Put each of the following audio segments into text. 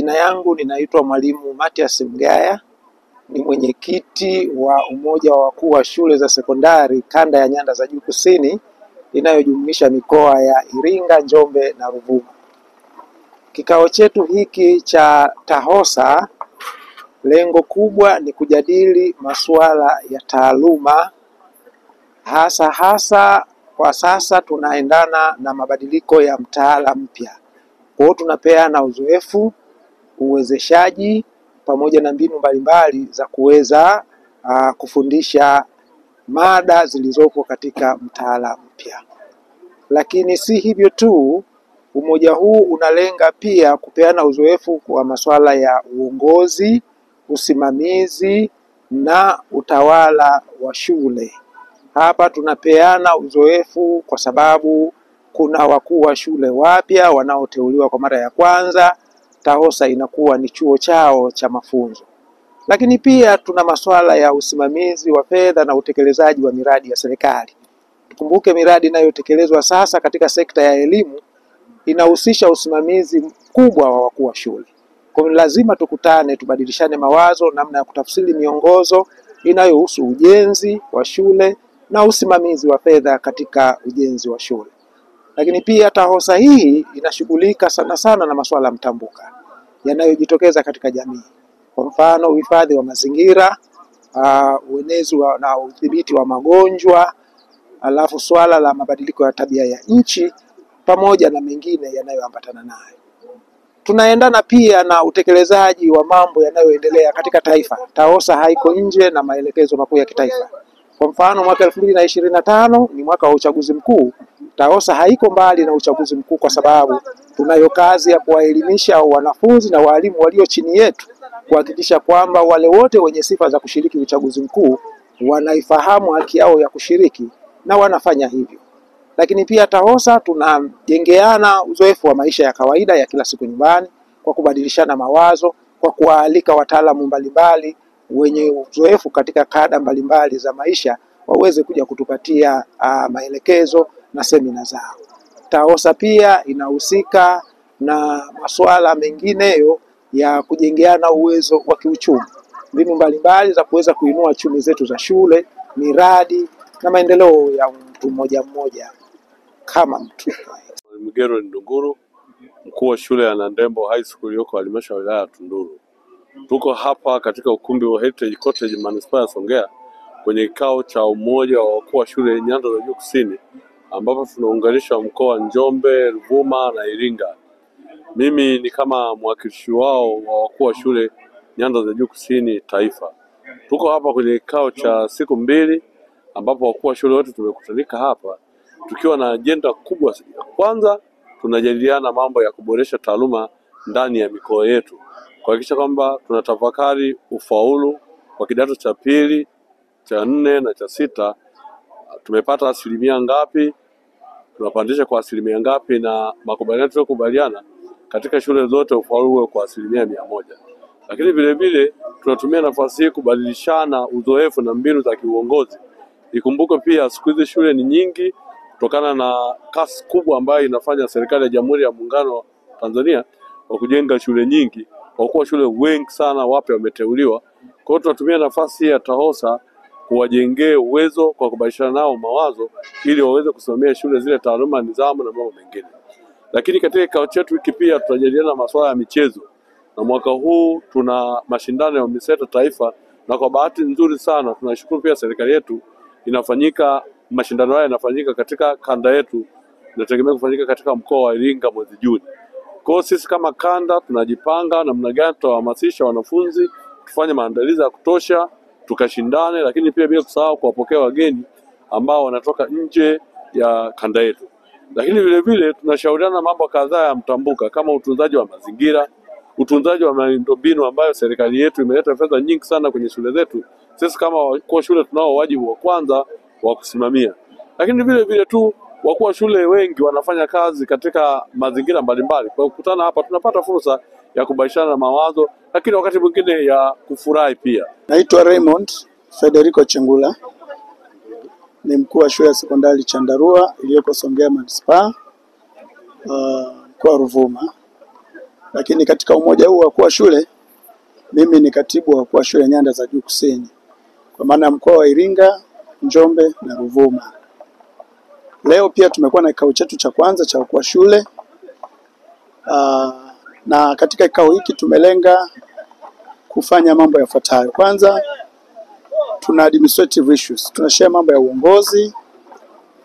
Majina yangu ninaitwa Mwalimu Mathias Mgaya, ni mwenyekiti wa umoja wa wakuu wa shule za sekondari kanda ya Nyanda za Juu Kusini inayojumuisha mikoa ya Iringa, Njombe na Ruvuma. Kikao chetu hiki cha TAHOSA, lengo kubwa ni kujadili masuala ya taaluma, hasa kwa sasa tunaendana na mabadiliko ya mtaala mpya. Kwa hiyo tunapeana uzoefu, uwezeshaji pamoja na mbinu mbalimbali za kuweza kufundisha mada zilizopo katika mtaala mpya. Lakini si hivyo tu, umoja huu unalenga pia kupeana uzoefu kwa masuala ya uongozi, usimamizi na utawala wa shule. Hapa tunapeana uzoefu kwa sababu kuna wakuu wa shule wapya wanaoteuliwa kwa mara ya kwanza. TAHOSA inakuwa ni chuo chao cha mafunzo. Lakini pia tuna masuala ya usimamizi wa fedha na utekelezaji wa miradi ya serikali. Tukumbuke miradi inayotekelezwa sasa katika sekta ya elimu inahusisha usimamizi mkubwa wa wakuu wa shule. Kwa hiyo lazima tukutane, tubadilishane mawazo namna ya kutafsiri miongozo inayohusu ujenzi wa shule na usimamizi wa fedha katika ujenzi wa shule. Lakini pia TAHOSA hii inashughulika sana na masuala mtambuka yanayojitokeza katika jamii. Kwa mfano, uhifadhi wa mazingira, uenezi na udhibiti wa magonjwa, alafu swala la mabadiliko ya tabia ya nchi pamoja na mengine yanayoambatana nayo. Tunaendana pia na utekelezaji wa mambo yanayoendelea katika taifa. TAHOSA haiko nje na maelekezo makuu ya kitaifa. Kwa mfano, mwaka 2025 ni mwaka wa uchaguzi mkuu. TAHOSA haiko mbali na uchaguzi mkuu kwa sababu tunayo kazi ya kuwaelimisha wanafunzi na walimu walio chini yetu kuhakikisha kwamba wale wote wenye sifa za kushiriki uchaguzi mkuu wanaifahamu haki yao ya kushiriki na wanafanya hivyo. Lakini pia TAHOSA tunajengeana uzoefu wa maisha ya kawaida ya kila siku nyumbani kwa kubadilishana mawazo, kwa kuwaalika wataalamu mbalimbali wenye uzoefu katika kada mbalimbali za maisha waweze kuja kutupatia maelekezo na semina zao. TAHOSA pia inahusika na masuala mengineyo ya kujengeana uwezo wa kiuchumi, mbinu mbalimbali za kuweza kuinua chumi zetu za shule, miradi na maendeleo ya mtu mmoja kama mtu. Mgero Ndunguru, mkuu wa shule ya Nandembo High School iliyoko halmashauri ya wilaya ya Tunduru. Tuko hapa katika ukumbi wa Heritage Cottage Manispaa ya Songea kwenye kikao cha umoja wa wakuu wa shule Nyanda za Juu Kusini, ambapo tunaunganisha mkoa wa Njombe, Ruvuma na Iringa. Mimi ni kama mwakilishi wao wa wakuu wa shule Nyanda za Juu Kusini taifa. Tuko hapa kwenye kikao cha siku mbili ambapo wakuu wa shule wote tumekutanika hapa tukiwa na ajenda kubwa. Kwanza, tunajadiliana mambo ya kuboresha taaluma ndani ya mikoa yetu, kuhakikisha kwamba tunatafakari ufaulu wa kidato cha pili, cha 4 na cha 6. Tumepata asilimia ngapi, tunapandisha kwa asilimia ngapi, na makubaliano tuliyokubaliana katika shule zote ufaulu uwe kwa 100%. Lakini vile vile tunatumia nafasi hii kubadilishana uzoefu na mbinu za kiuongozi. Ikumbuke pia siku hizi shule ni nyingi kutokana na kasi kubwa ambayo inafanya serikali ya Jamhuri ya Muungano wa Tanzania kwa kujenga shule nyingi. Kwa kuwa shule wengi sana wapya wameteuliwa. Kwa hiyo tunatumia nafasi ya TAHOSA kuwajengea uwezo kwa kubadilishana nao mawazo ili waweze kusimamia shule zile taaluma, nidhamu na mambo mengine. Lakini katika kikao chetu hiki pia tutajadiliana masuala ya michezo. Na mwaka huu tuna mashindano ya UMISETA taifa, na kwa bahati nzuri sana tunashukuru pia serikali yetu mashindano haya yanafanyika katika kanda yetu, tunategemea kufanyika katika mkoa wa Iringa mwezi Juni. Kwa hiyo sisi kama kanda tunajipanga namna gani tutawahamasisha wanafunzi tufanye maandalizi ya kutosha tukashindane, lakini pia bila kusahau kuwapokea wageni ambao wanatoka nje ya kanda yetu. Lakini vile vile tunashauriana mambo kadhaa ya mtambuka kama utunzaji wa mazingira, utunzaji wa miundombinu ambayo serikali yetu imeleta fedha nyingi sana kwenye shule zetu. Sisi kama wakuu wa shule tunao wajibu wa kwanza wa kusimamia. Lakini vile vile tu wakuu wa shule wengi wanafanya kazi katika mazingira mbalimbali. Kwa kukutana hapa tunapata fursa ya kubadilishana mawazo, lakini wakati mwingine ya kufurahi pia. Naitwa Raymond Federico Chengula, ni mkuu wa shule ya sekondari Chandarua iliyoko Songea Manispaa, mkoa wa Ruvuma. lakini katika umoja huu wa wakuu wa shule mimi ni katibu wa wakuu wa shule nyanda za juu kusini, kwa maana mkoa wa Iringa, Njombe na Ruvuma. Leo pia tumekuwa na kikao chetu cha kwanza cha wakuu wa shule. Na katika kikao hiki tumelenga kufanya mambo yafuatayo. Kwanza, tuna administrative issues, tunashare mambo ya uongozi,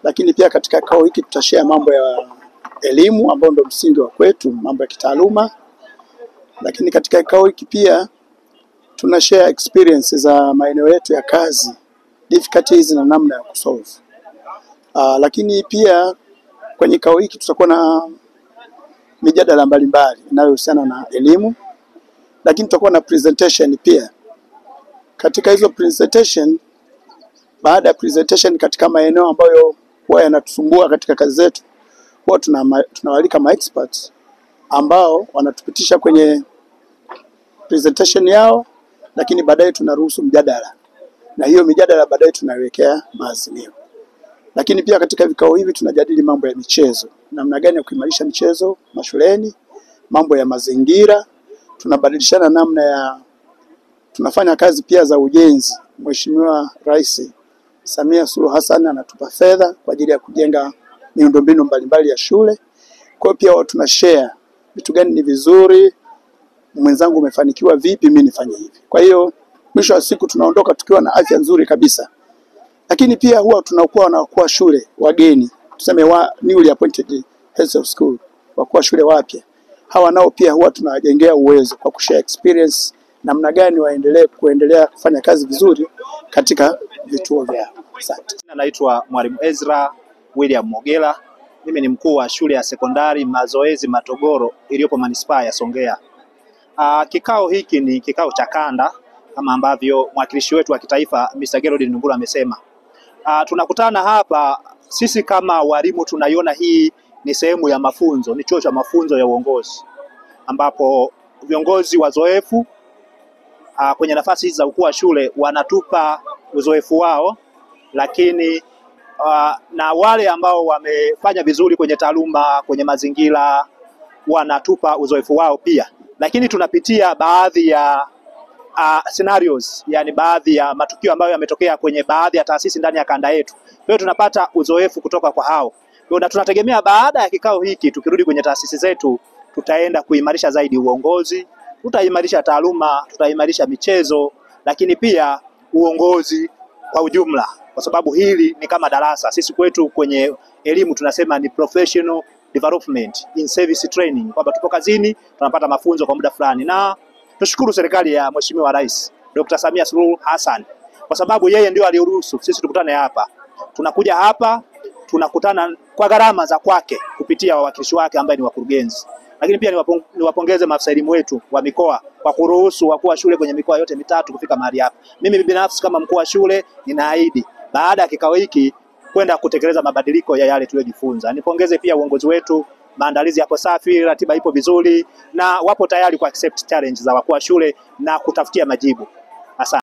lakini pia katika kikao hiki tutashare mambo ya elimu ambayo ndio msingi wa kwetu, mambo ya kitaaluma. Lakini katika kikao hiki pia tunashare experiences za maeneo yetu ya kazi, difficulties na namna ya kusolve. Lakini pia kwenye kikao hiki tutakuwa na mijadala mbalimbali inayohusiana na elimu, lakini tutakuwa na presentation pia. Katika hizo presentation, baada ya presentation katika maeneo ambayo huwa yanatusumbua katika kazi zetu, huwa tunawalika experts ambao wanatupitisha kwenye presentation yao, lakini baadaye tunaruhusu mjadala, na hiyo mijadala baadaye tunaiwekea maazimio. Lakini pia katika vikao hivi tunajadili mambo ya michezo, namna gani ya kuimarisha michezo mashuleni, mambo ya mazingira, tunabadilishana namna ya tunafanya kazi pia za ujenzi. Mheshimiwa Rais Samia Suluhu Hassan anatupa fedha kwa ajili ya kujenga miundombinu mbalimbali ya shule. Kwa hiyo pia tunashare vitu gani ni vizuri, mwenzangu umefanikiwa vipi, mimi nifanye hivi. Kwa hiyo mwisho wa siku tunaondoka tukiwa na afya nzuri kabisa. Lakini pia huwa tunakuwa na wakuu wa shule wageni, tuseme newly appointed heads of school, wakuu wa shule wapya. Hawa nao pia huwa tunawajengea uwezo kwa kushare experience, namna gani kuendelea kufanya kazi vizuri katika vituo vyao. Asante. Naitwa Mwalimu Ezra William Mogela. Mimi ni mkuu wa shule ya sekondari Mazoezi Matogoro iliyopo manispaa ya Songea. Kikao hiki ni kikao cha kanda kama ambavyo mwakilishi wetu wa kitaifa Mr. Gerald Ndunguru amesema. Tunakutana hapa sisi kama walimu, tunaiona hii ni sehemu ya mafunzo, ni chuo cha mafunzo ya uongozi ambapo viongozi wazoefu kwenye nafasi hizi za ukuu wa shule wanatupa uzoefu wao, lakini na wale ambao wamefanya vizuri kwenye taaluma, kwenye mazingira, wanatupa uzoefu wao pia. Lakini tunapitia baadhi ya scenarios, yani baadhi ya matukio ambayo yametokea kwenye baadhi ya taasisi ndani ya kanda yetu. Kwa hiyo tunapata uzoefu kutoka kwa hao. Na tunategemea baada ya kikao hiki tukirudi kwenye taasisi zetu tutaenda kuimarisha zaidi uongozi, tutaimarisha taaluma, tutaimarisha michezo, lakini pia uongozi kwa ujumla, kwa sababu hili ni kama darasa. Sisi kwetu kwenye elimu tunasema ni professional development in service training, kwamba tupo kazini tunapata mafunzo kwa muda fulani. Na tushukuru serikali ya Mheshimiwa Rais Dr. Samia Suluhu Hassan, kwa sababu yeye ndio aliruhusu sisi tukutane hapa. Tunakuja hapa tunakutana kwa gharama za kwake kupitia wawakilishi wake ambaye ni wakurugenzi. Lakini pia niwapongeze maafisa elimu wetu wa mikoa kwa kuruhusu wakuu wa shule kwenye mikoa yote mitatu kufika mahali hapa. Mimi binafsi kama mkuu wa shule ninaahidi baada ya kikao hiki kwenda kutekeleza mabadiliko ya yale tuliyojifunza. Nipongeze pia uongozi wetu, maandalizi yapo safi, ratiba ipo vizuri na wapo tayari ku accept challenge za wakuu wa shule na kutafutia majibu. Asante.